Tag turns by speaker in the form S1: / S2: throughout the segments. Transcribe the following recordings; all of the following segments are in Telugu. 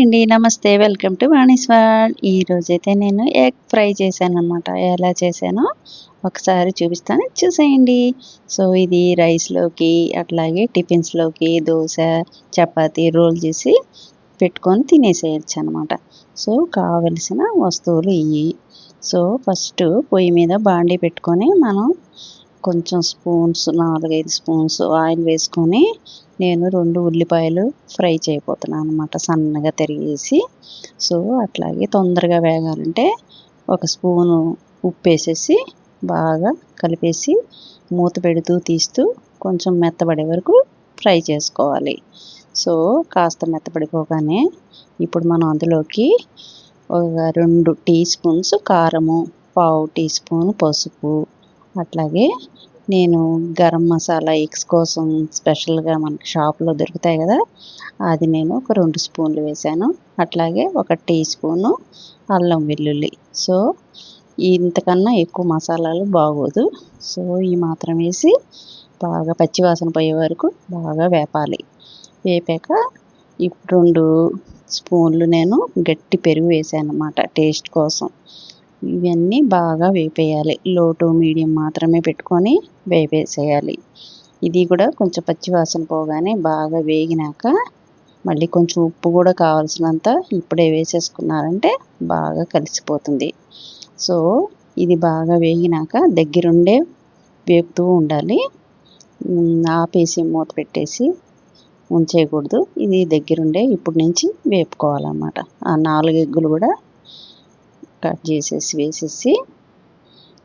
S1: అండి. నమస్తే. Welcome to Vani's world. ఈరోజైతే నేను ఎగ్ ఫ్రై చేశాననమాట. ఎలా చేశానో ఒకసారి చూపిస్తాను, చూసేయండి. సో, ఇది రైస్‌లోకి, అట్లాగే టిఫిన్స్‌లోకి, దోస, చపాతీ, రోల్ చేసి పెట్టుకొని తినేసేయొచ్చనమాట. సో, కావలసిన వస్తువులు ఇయి. సో, ఫస్టు పొయ్యి మీద బాండీ పెట్టుకొని మనం కొంచెం స్పూన్స్ 4, 5 స్పూన్స్ ఆయిల్ వేసుకొని నేను 2 ఉల్లిపాయలు ఫ్రై చేయబోతున్నాను అనమాట, సన్నగా తరిగేసి. సో, అట్లాగే తొందరగా వేగాలంటే ఒక స్పూను ఉప్పేసేసి బాగా కలిపేసి మూత పెడుతూ తీస్తూ కొంచెం మెత్తబడే వరకు ఫ్రై చేసుకోవాలి. సో, కాస్త మెత్తబడిపోగానే ఇప్పుడు మనం అందులోకి ఒక 2 టీ స్పూన్స్ కారము, పావు టీ స్పూన్ పసుపు, అట్లాగే నేను గరం మసాలా ఎగ్స్ కోసం స్పెషల్‌గా మనకి షాప్‌లో దొరుకుతాయి కదా! అది నేను ఒక 2 స్పూన్లు వేశాను. అట్లాగే ఒక టీ స్పూను అల్లం వెల్లుల్లి. సో, ఇంతకన్నా ఎక్కువ మసాలాలు బాగోదు. సో, ఈ మాత్రం వేసి బాగా పచ్చివాసన పోయే వరకు బాగా వేపాలి. వేపాక 2 స్పూన్లు నేను గట్టి పెరుగు వేసానన్నమాట టేస్ట్ కోసం. ఇవన్నీ బాగా వేపేయాలి. లో టు మీడియం మాత్రమే పెట్టుకొని వేపేసేయాలి. ఇది కూడా కొంచెం పచ్చివాసన పోగానే బాగా వేగినాక మళ్ళీ కొంచెం ఉప్పు కూడా కావాల్సినంత ఇప్పుడే వేసేసుకున్నారంటే బాగా కలిసిపోతుంది. సో, ఇది బాగా వేగినాక దగ్గరుండే వేపుతూ ఉండాలి. ఆపేసి మూత పెట్టేసి ఉంచేయకూడదు. ఇది దగ్గరుండే ఇప్పటి నుంచి వేపుకోవాలన్నమాట. ఆ 4 ఎగ్గులు కూడా కట్ చేసేసి వేసేసి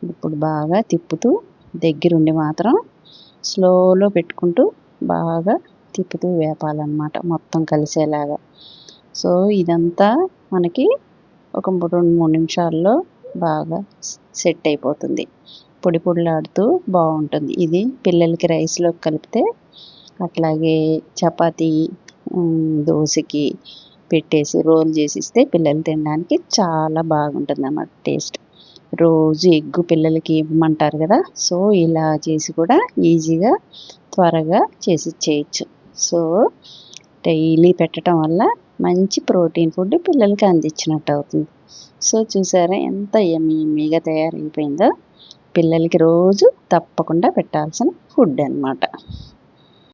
S1: ఇప్పుడు బాగా తిప్పుతూ దగ్గరుండి మాత్రం స్లోలో పెట్టుకుంటూ బాగా తిప్పుతూ వేపాలన్నమాట మొత్తం కలిసేలాగా. సో, ఇదంతా మనకి ఒక 2, 3 నిమిషాల్లో బాగా సెట్ అయిపోతుంది. పొడి పొడిలాడుతూ బాగుంటుంది. ఇది పిల్లలకి రైస్‌లోకి కలిపితే, అట్లాగే చపాతీ, దోసకి పెట్టేసి రోల్ చేసిస్తే పిల్లలు తినడానికి చాలా బాగుంటుందన్నమాట టేస్ట్. రోజు ఎగ్గు పిల్లలకి ఇవ్వమంటారు కదా! సో, ఇలా చేసి కూడా ఈజీగా త్వరగా చేసిచ్చేయచ్చు. సో, డైలీ పెట్టడం వల్ల మంచి ప్రోటీన్ ఫుడ్ పిల్లలకి అందించినట్టు అవుతుంది. సో, చూసారా ఎంత యమ్మీగా తయారైపోయిందో. పిల్లలకి రోజు తప్పకుండా పెట్టాల్సిన ఫుడ్ అనమాట.